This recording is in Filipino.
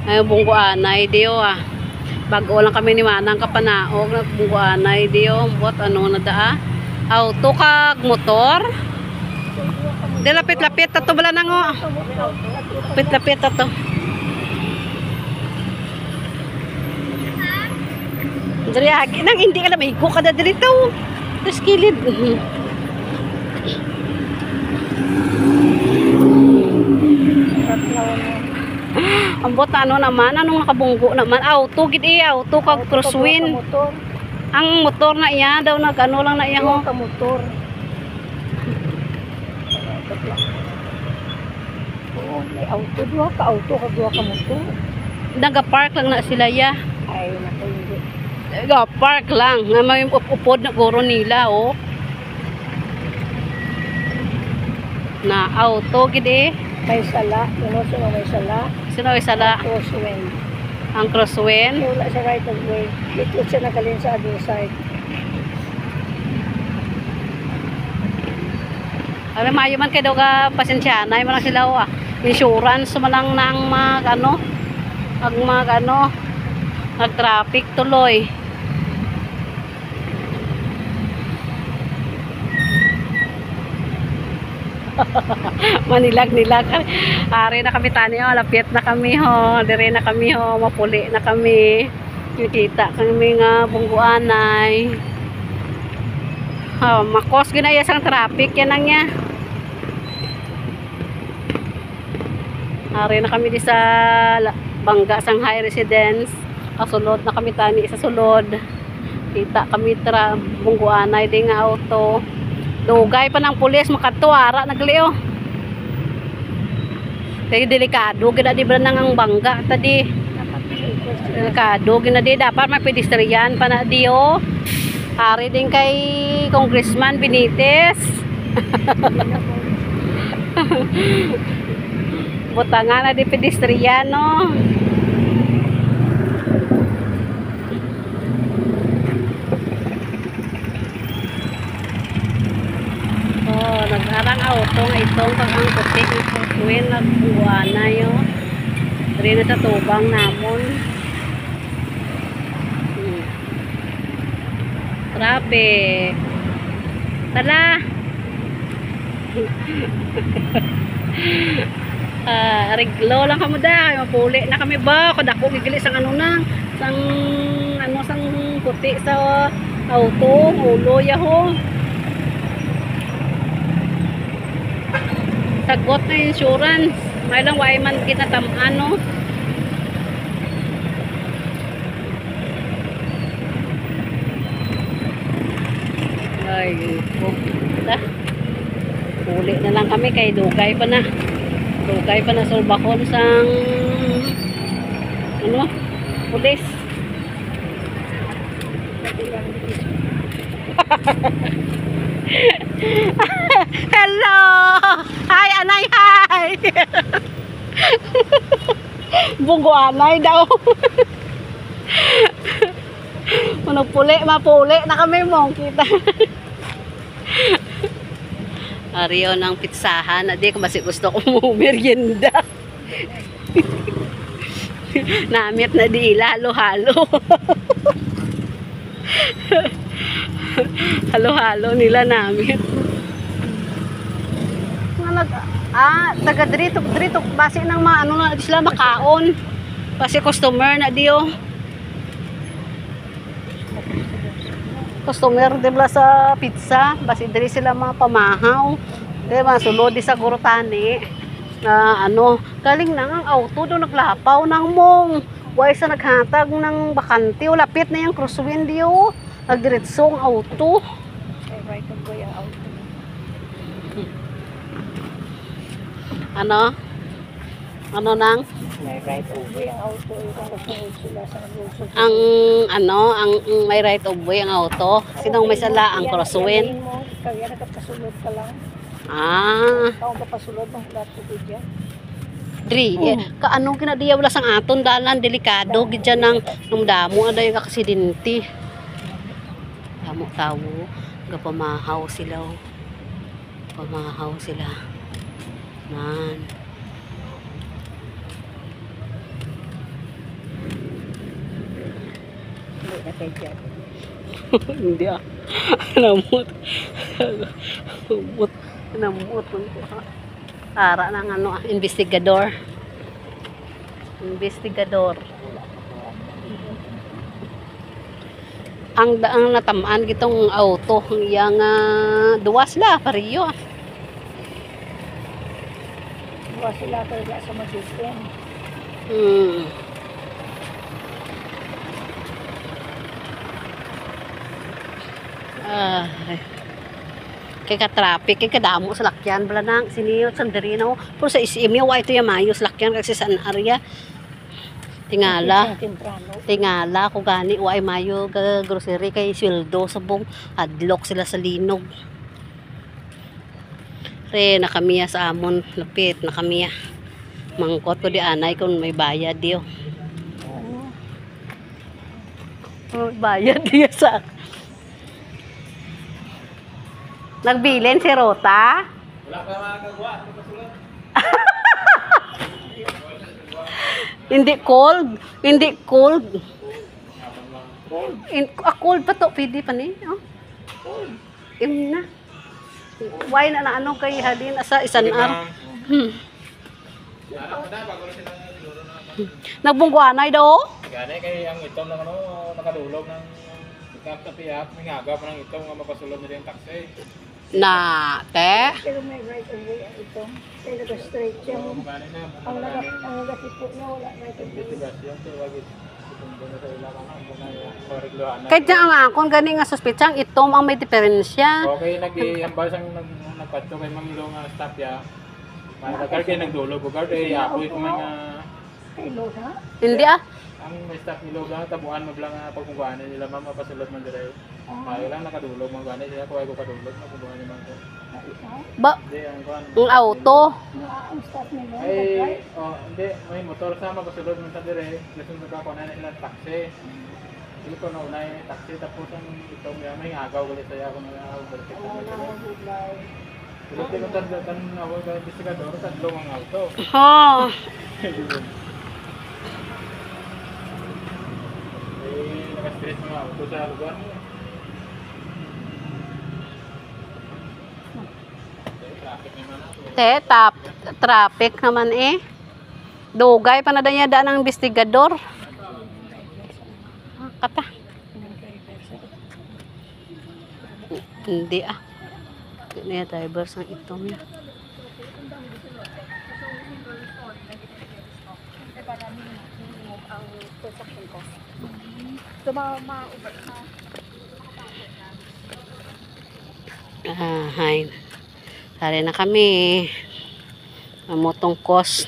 Ay bungguanay diyo ah. Bago lang kami ni Manang kapanaog nagbungguanay diyo. Bot ano na daa? Auto kag motor. Di lapit-lapit ato bala nango. Lapit-lapit ato. Diri agi nang hindi ka na maigo kada dito. Tapos kilid. Ambot ano naman, anong nakabunggo naman? Auto gid auto kag crosswind. Ang motor na iya daw nag-ano lang na iya ho. Motor. Oh, may auto duha ka motor. Naga-park lang na sila ya. Ay, naku hindi. Naga-park lang. Nga may upod na guro nila oh. Na auto gid May sala, sino may sala. Sino ay sala? Crosswind. Ang crosswind. Wala sa right of way. Dito siya nakalin sa other side. Alam mayo man kay daw ka pasensyanay man sila ah. Insurance man lang nang nag-traffic tuloy. Manilag-nilag. Ari na kami tani ho, lapit na kami ho, dire na kami ho, mapuli na kami. Kita kami nga bungguanay. Makos ginaya sang traffic yan ang niya. Ari na kami di sa Bangga Shanghai Residence. Kasulod na kami tani sa sulod. Kita kami bungguanay di nga auto. Dugay pa ng pulis makatuara nagliyo. Kaya delikado gina di ba nang ang Bangga tadi. Delikado gina di dapat may pedestrian pa na di oh. Hari din kay Congressman Benitez. Butangan na di pedestrian no. Nag-arang auto nga itong pag-ang putik ng crosswind nagbuwan na yun. Dari na sa tubang namon. Traffic. Tala. Reglo lang kamo da. Mapuli na kami ba? Kadako gigili sang ano na. Sang putik sa auto. Ulo yaho. Sagot na insurance. May lang why man kinatamaan no. Ay, uli na lang kami kay dugay pa na. Dugay pa na sulbakon sang ano? Pulis. Hello! Hi, anay, hi! Bunggo anay daw. Mapuli na kami mong kita. Ariyo ng pitsahan. Adi ko basi gusto ko mo merienda. Namit na di halo-halo. Halo-halo nila namin. Taga dito base ng mga ano na sila makaon. Kasi customer na diyo. Customer dibla sa pizza, base diri sila mga pamahaw. Di ba sulod di sa gurutani na ano, galing nang ang auto do naglapaw nang mong. Way sa naghatag ng bakante, lapit na yung crosswind diyo. Nagdiretso ang auto. Ay, right of way ang auto. Ano nang? May right of way ang auto. Sila sa naglusod. Ang may right of way ang auto. Sinong may sala ang crosswind? Kaya nagkapasulod ka lang. Kaong kapasulod ng plato ko dyan. Dri, kaano kinadiya wala sang aton dalan delikado gidya nang damo aday ka aksidente. Damo tawo, gapamahaw sila. Pamahaw sila. Man. kay Jan. Hindi ah. Namut. Namut. Namut. Para ng ano, investigador. Investigador. Ang daang natamaan gitong auto yang duwas la pariyo. Buwa sila kaya sa mag-system. Kay ka-traffic, kay kadamo sa lakyan bala nang siniyot sanderino. Pero sa isimyo wa ito yamayos lakyan kasi sa area. Tingala ko gani wa ay mayo grocery kay sweldo subong adlock sila sa linog. Re nakamiya sa amon lapit nakamiya. Mangkot ko di anay kung may bayad diyo. Bayad diya sa nagbilin si Rota. Wala pa makagawa. Hindi cold. Hindi cold. Cold pa to. Pwede pa ni. Oh. Na. Why na ano kay halin sa isan ar. Nagbungguanay daw. Gani kay ang itong ng ano nakadulog ng ikap sa piyak, may ngaga pa ng itong nga mapasulod na yung taxi. Na, te. Pero may right away ito. Kaya nag-straight siya mo. Ang nagasipo niya wala right away. Investigasyon to wagit. Kung doon sa ilakan ang marigloan na. Kahit na ang akon gani nga suspetsang itom ang may diferensya. Okay, nag-iambal sang nagpatso kay Mangilo nga staff ya. Managkar kay nagdulog ko kay apoy ko mga Kay Lola. Hindi ah. ang may staff ni Log lang tabuan mo lang pagkukuhanan nila ma'am mapasulod man dire. Mayo lang nakadulog mo gani sila kuhay ko kadulog makukuha ni man ko. Ba, Hindi ang kuan. ang auto. Ang staff ni Lola. Ay, oh, hindi, may motor sa mapasulod man sa dire. Gusto mo ka na ilang taxi. Dili ko na unay taxi tapos ang itong may agaw gali saya ko na ako balik. Dili ko tan ako ga investigador tatlo ang auto. Ha. Naka-stress mga auto sa lugar mo. Traffic naman ako. Traffic naman eh. Dugay pa na danya daan ng investigador. Kata. Hindi ah. Hindi na drivers ang itong yan. Hay. Sari na kami. Mamotong cost.